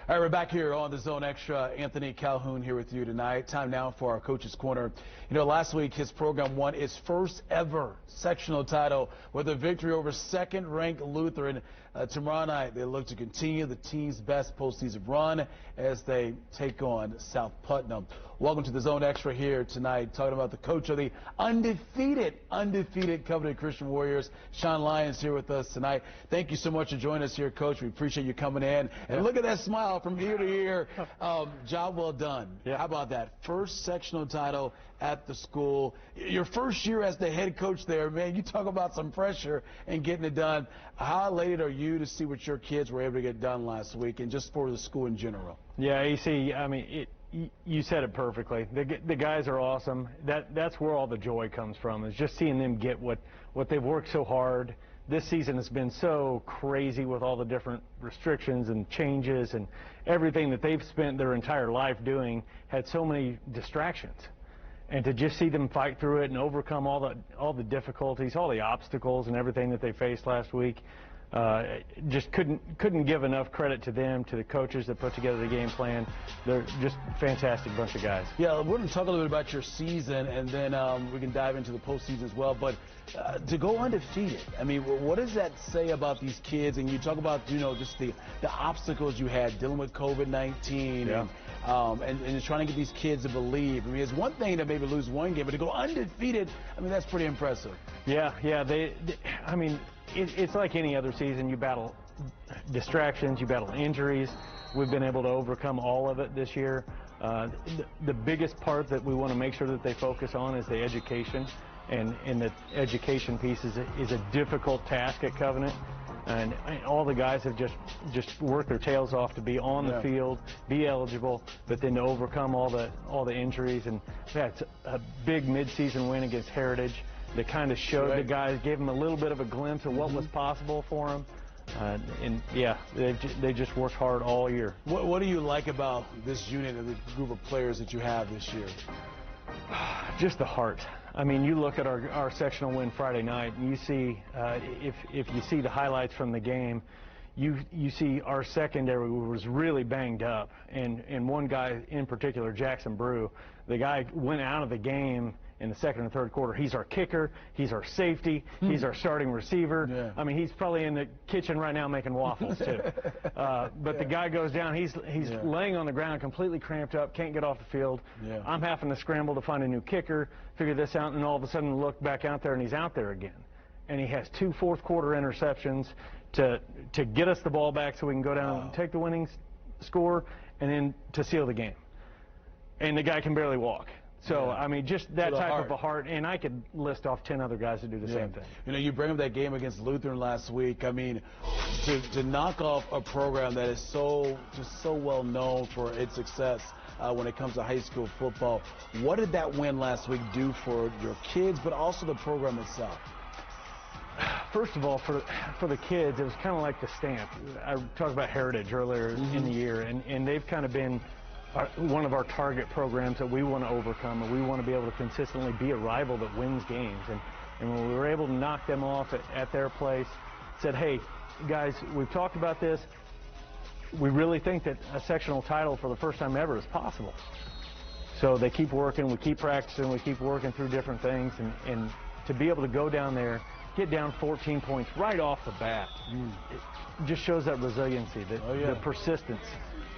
All right, we're back here on the Zone Extra. Anthony Calhoun here with you tonight. Time now for our Coach's Corner. You know, last week his program won its first ever sectional title with a victory over second-ranked Lutheran. Tomorrow night, they look to continue the team's best postseason run as they take on South Putnam. Welcome to the Zone Extra here tonight, talking about the coach of the undefeated Covenant Christian Warriors. Sean Lyons here with us tonight. Thank you so much for joining us here, Coach. We appreciate you coming in. And look at that smile from ear to ear. Job well done. Yeah. How about that? First sectional title at the school. Your first year as the head coach there, man, you talk about some pressure and getting it done. How elated are you to see what your kids were able to get done last week and just for the school in general? Yeah, AC, I mean, you said it perfectly. The guys are awesome. That's where all the joy comes from, is just seeing them get what they've worked so hard. This season has been so crazy with all the different restrictions and changes, and everything that they've spent their entire life doing had so many distractions. And to just see them fight through it and overcome all the difficulties, all the obstacles and everything that they faced last week, just couldn't give enough credit to them, to the coaches that put together the game plan. They're just a fantastic bunch of guys. Yeah, we're going to talk a little bit about your season, and then we can dive into the postseason as well. But to go undefeated, I mean, what does that say about these kids? And you talk about, you know, just the obstacles you had dealing with COVID-19 and trying to get these kids to believe. I mean, it's one thing to maybe lose one game, but to go undefeated, I mean, that's pretty impressive. Yeah, I mean, it's like any other season. You battle distractions, you battle injuries. We've been able to overcome all of it this year. The biggest part that we want to make sure that they focus on is the education, and the education piece is a difficult task at Covenant. And all the guys have just worked their tails off to be on the field, be eligible, but then to overcome all the injuries. And that's a big midseason win against Heritage that kind of showed the guys, gave them a little bit of a glimpse of what was possible for them. And yeah, they just worked hard all year. What do you like about this unit and the group of players that you have this year? Just the heart. I mean, you look at our sectional win Friday night, and you see, if you see the highlights from the game, you see our secondary was really banged up, and one guy in particular, Jackson Brew, the guy went out of the game in the second and third quarter. He's our kicker, he's our safety, he's our starting receiver. Yeah. I mean, he's probably in the kitchen right now making waffles too. But the guy goes down, he's laying on the ground completely cramped up, can't get off the field. I'm having to scramble to find a new kicker, figure this out, and all of a sudden look back out there and he's out there again. And he has 2 fourth-quarter interceptions to get us the ball back so we can go down and take the winning score, and then to seal the game. And the guy can barely walk. So, I mean, just that type of a heart, and I could list off 10 other guys that do the same thing. You know, you bring up that game against Lutheran last week. I mean, to knock off a program that is so well known for its success when it comes to high school football, what did that win last week do for your kids, but also the program itself? First of all, for the kids, it was kind of like the stamp. I talked about Heritage earlier in the year, and they've kind of been one of our target programs that we want to overcome, and we want to be able to consistently be a rival that wins games. And when we were able to knock them off at their place, said, hey, guys, we've talked about this. We really think that a sectional title for the first time ever is possible. So they keep working, we keep practicing, we keep working through different things, and to be able to go down there, get down 14 points right off the bat, it just shows that resiliency, the persistence,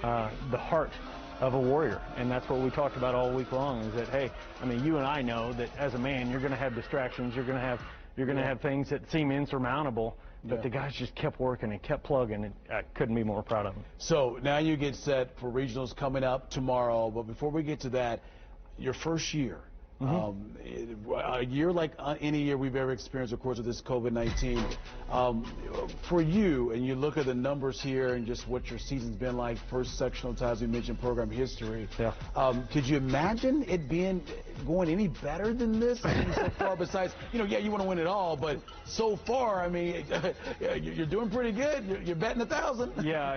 the heart of a warrior. And that's what we talked about all week long, is that, hey, I mean, you and I know that as a man, you're going to have distractions, you're going to have things that seem insurmountable, but the guys just kept working and kept plugging, and I couldn't be more proud of them. So now you get set for regionals coming up tomorrow, but before we get to that, your first year, a year like any year we've ever experienced, of course, with this COVID-19. For you, and you look at the numbers here and just what your season's been like, first sectional times we mentioned program history. Could you imagine it going any better than this? I mean, so far, besides, you know, you want to win it all, but so far, I mean, you're doing pretty good. You're betting 1,000. Yeah,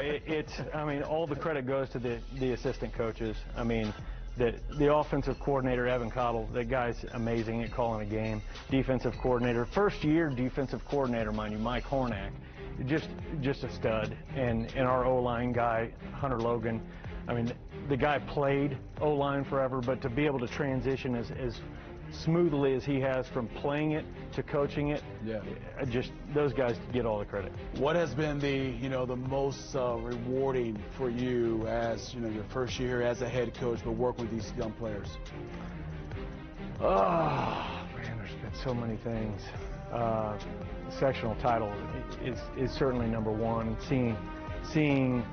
I mean, all the credit goes to the assistant coaches. I mean, the offensive coordinator, Evan Cottle, that guy's amazing at calling a game. Defensive coordinator, first-year defensive coordinator, mind you, Mike Hornack. just a stud. And our O-line guy, Hunter Logan, I mean, the guy played O-line forever, but to be able to transition as smoothly as he has from playing it to coaching it, just those guys get all the credit. What has been the most rewarding for you as your first year as a head coach, but work with these young players? Oh man, there's been so many things. Sectional title is certainly number one. Seeing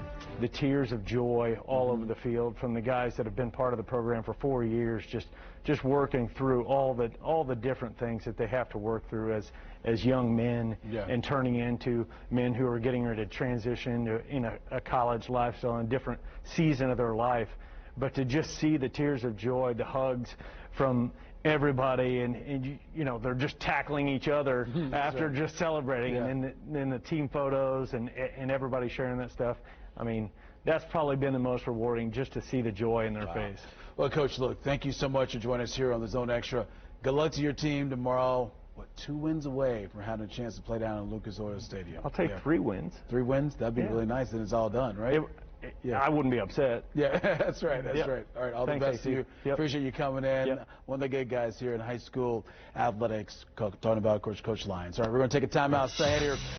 the tears of joy all over the field from the guys that have been part of the program for 4 years, just working through all the different things that they have to work through as young men, and turning into men who are getting ready to transition in a college lifestyle and a different season of their life. But to just see the tears of joy, the hugs from everybody, and they're just tackling each other after just celebrating, and then the team photos and everybody sharing that stuff. I mean, that's probably been the most rewarding, just to see the joy in their face. Well, Coach, look, thank you so much for joining us here on the Zone Extra. Good luck to your team tomorrow. 2 wins away from having a chance to play down in Lucas Oil Stadium. I'll take 3 wins. 3 wins? That'd be really nice, and it's all done, right? I wouldn't be upset. Yeah, that's right. That's right. All right, all the best to you. Appreciate you coming in. One of the good guys here in high school athletics, talking about, of course, Coach Lyons. All right, we're going to take a timeout. Stay here.